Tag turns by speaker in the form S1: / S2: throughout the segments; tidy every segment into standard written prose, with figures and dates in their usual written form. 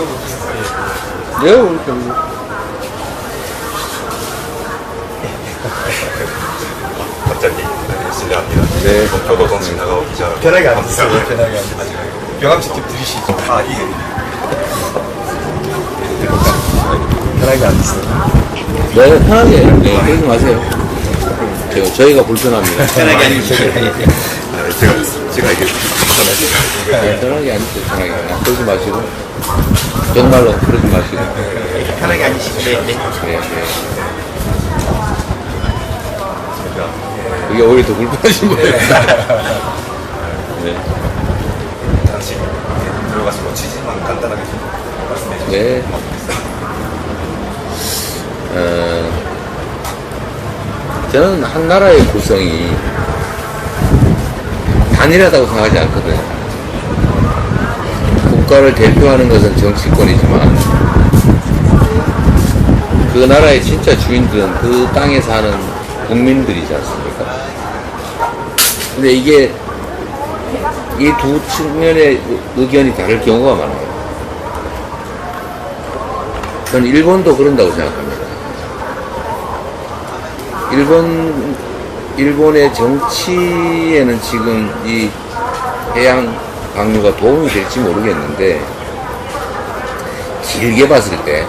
S1: 이쪽으로
S2: 네, 이렇게 뭐.
S1: 갑자기 실례합니다.
S2: 네.
S1: 교도정신 나가고 기자
S3: 편하게 앉으세요. 편하게 앉으세요.
S1: 경험 직접 들으시죠. 아 이게
S3: 편하게 앉으세요.
S2: 네, 편하게. 네, 그러지 마세요. 저희가 불편합니다.
S3: 편하게 앉으세요.
S1: 제가 이게
S2: 네, 편하게 앉으세요. 편하게. 그러지 마시고. 정말로 그러지 마시고.
S3: 편하게 앉으시죠. 네.
S2: 네, 네. 이게 오히려 더 불편하신 거예요. 네.
S1: 당시 들어가서 취지만 간단하게 좀 말씀해 주세요.
S2: 네. 저는 한 나라의 구성이 단일하다고 생각하지 않거든요. 국가를 대표하는 것은 정치권이지만 그 나라의 진짜 주인들은 그 땅에 사는 국민들이지 않습니까? 근데 이게 이 두 측면의 의견이 다를 경우가 많아요. 저는 일본도 그런다고 생각합니다. 일본의 정치에는 지금 이 해양 방류가 도움이 될지 모르겠는데, 길게 봤을 때,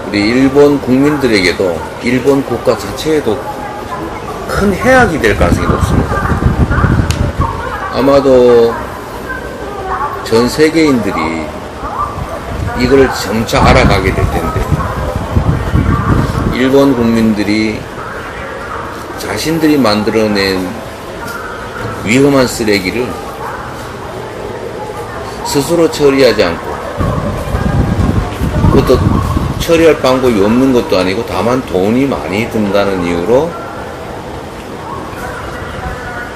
S2: 우리 일본 국민들에게도, 일본 국가 자체에도 큰 해악이 될 가능성이 높습니다. 아마도 전 세계인들이 이걸 점차 알아가게 될 텐데, 일본 국민들이 자신들이 만들어낸 위험한 쓰레기를 스스로 처리하지 않고, 그것도 처리할 방법이 없는 것도 아니고 다만 돈이 많이 든다는 이유로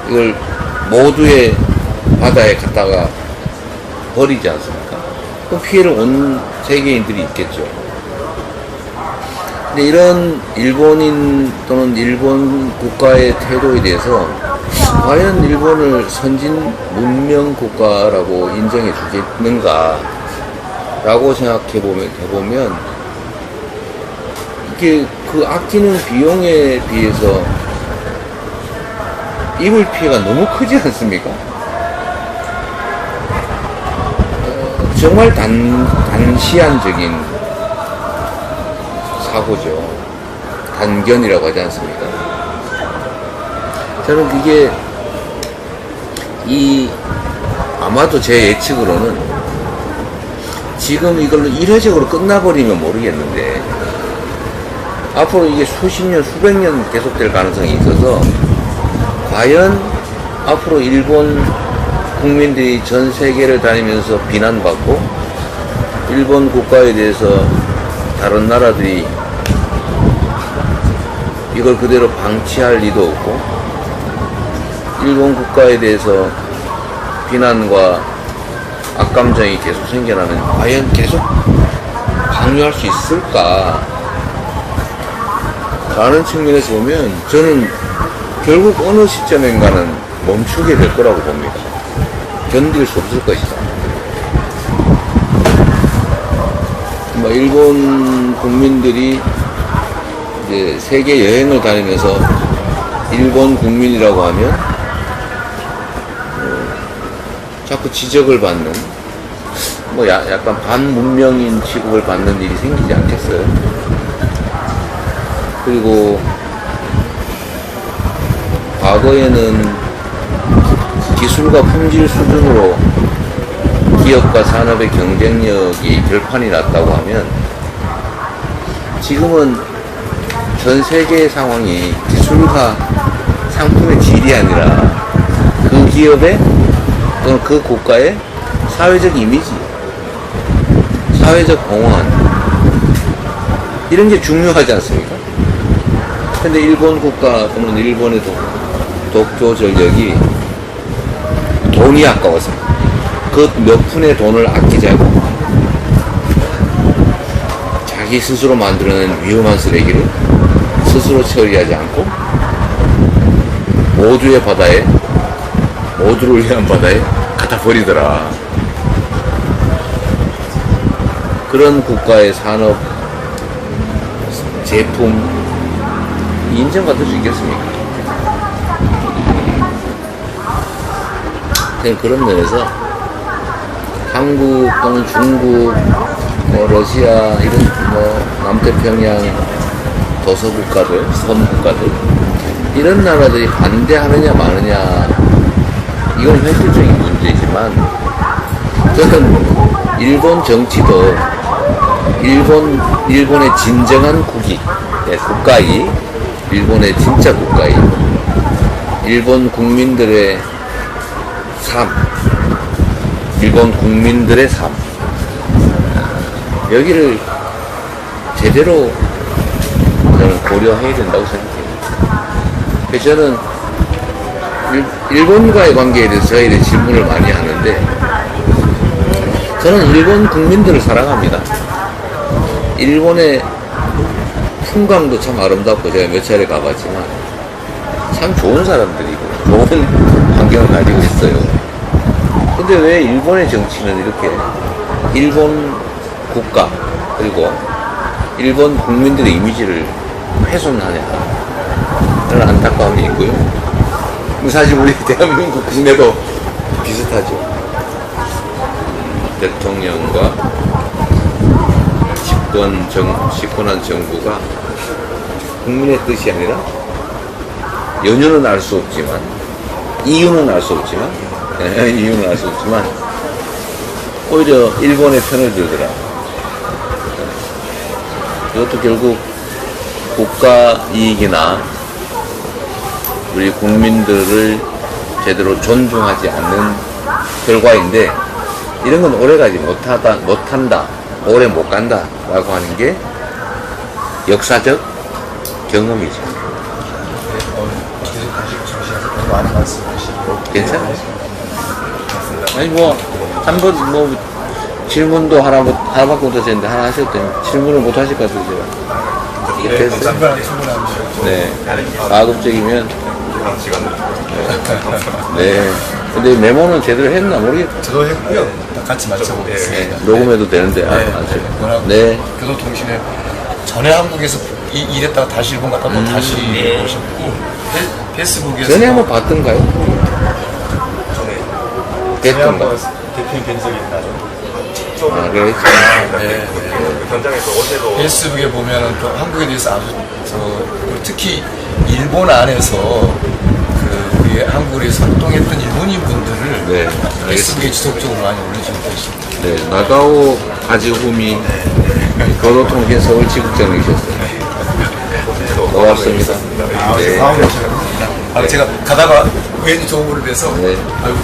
S2: 이걸 모두의 바다에 갖다가 버리지 않습니까? 그럼 피해를 온 세계인들이 있겠죠. 근데 이런 일본인 또는 일본 국가의 태도에 대해서 과연 일본을 선진 문명 국가라고 인정해 주겠는가 라고 생각해 보면 이게 그 아끼는 비용에 비해서 입을 피해가 너무 크지 않습니까? 정말 단시한적인 사고죠. 단견이라고 하지 않습니까? 저는 그게 아마도 제 예측으로는 지금 이걸로 일회적으로 끝나버리면 모르겠는데 앞으로 이게 수십 년, 수백 년 계속될 가능성이 있어서 과연 앞으로 일본 국민들이 전 세계를 다니면서 비난받고 일본 국가에 대해서 다른 나라들이 이걸 그대로 방치할 리도 없고 일본 국가에 대해서 비난과 악감정이 계속 생겨나면 과연 계속 방류할 수 있을까 라는 측면에서 보면 저는 결국 어느 시점인가는 멈추게 될 거라고 봅니다. 견딜 수 없을 것이다. 일본 국민들이 이제 세계 여행을 다니면서 일본 국민이라고 하면 자꾸 지적을 받는 약간 반문명인 취급을 받는 일이 생기지 않겠어요? 그리고 과거에는 기술과 품질 수준으로 기업과 산업의 경쟁력이 결판이 났다고 하면 지금은 전 세계의 상황이 기술과 상품의 질이 아니라 그 기업의 또는 그 국가의 사회적 이미지, 사회적 공헌 이런 게 중요하지 않습니까? 근데 일본 국가 또는 일본의 독도 전력이 돈이 아까워서 그 몇 푼의 돈을 아끼자고 자기 스스로 만들어낸 위험한 쓰레기를 스스로 처리하지 않고 모두의 바다에, 모두를 위한 바다에 갖다 버리더라. 그런 국가의 산업, 제품, 인정받을 수 있겠습니까? 그냥 그런 면에서 한국 또는 중국, 뭐 러시아, 이런 뭐 남태평양 도서국가들, 섬국가들, 이런 나라들이 반대하느냐 마느냐, 이건 현실적인 문제이지만, 저는 일본 정치도 일본의 진정한 국가이, 일본의 진짜 국가이, 일본 국민들의 삶, 일본 국민들의 삶, 여기를 제대로 저는 고려해야 된다고 생각해요. 그래서 저는 일본과의 관계에 대해서 저희들이 질문을 많이 하는데, 저는 일본 국민들을 사랑합니다. 일본의 풍광도 참 아름답고 제가 몇 차례 가봤지만 참 좋은 사람들이고 좋은 환경을 가지고 있어요. 근데 왜 일본의 정치는 이렇게 일본 국가 그리고 일본 국민들의 이미지를 훼손하냐, 그런 안타까움이 있고요. 사실 우리 대한민국 국내도 비슷하죠. 대통령과 집권한 정부가 국민의 뜻이 아니라, 연유는 알 수 없지만, 이유는 알 수 없지만, 오히려 일본의 편을 들더라. 이것도 결국 국가 이익이나 우리 국민들을 제대로 존중하지 않는 결과인데, 이런 건 오래가지 못한다, 오래 못 간다 라고 하는 게 역사적 경험이죠.
S3: 계속 다시 주시면서 너무 많은 말씀하시고.
S2: 괜찮아요. 아니 뭐 한 번 뭐 질문도 하나밖에 못 하셨는데 하나 하셨더니 질문을 못 하실 것 같아서 제가 이게 됐어요.
S3: 충분합니다.
S2: 네, 가급적이면.
S1: 그런 시간을
S2: 네. 근데 메모는 제대로 했나 모르겠다.
S3: 저도 했고요. 같이 맞춰보겠습니다.
S2: 네, 녹음해도 되는데
S3: 워낙
S2: 네.
S3: 교도통신에 전에 한국에서 일했다가 다시 일본 갔다 또 다시 오셨고, 페이스북에서
S2: 전에 한번 봤던가요?
S1: 전에
S2: 됐던가?
S3: 대표님 뵌 적이 있나요?
S2: 아, 그래?
S3: 네.
S1: 그 현장에서 어제도
S3: 페이스북에 보면은 또 한국에 대해서 아주 특히 일본 안에서 우리 한국에 활동했던 일본인 분들을
S2: 네,
S3: 페이스북에 지속적으로 많이 올리시고 계십니다.
S2: 네, 나가오 가지후미 교도통신 서울지국장이셨어요. 고맙습니다. 네.
S3: 아, 제가 가다가 괜히 도움을 돼서
S2: 네.
S3: 아이고.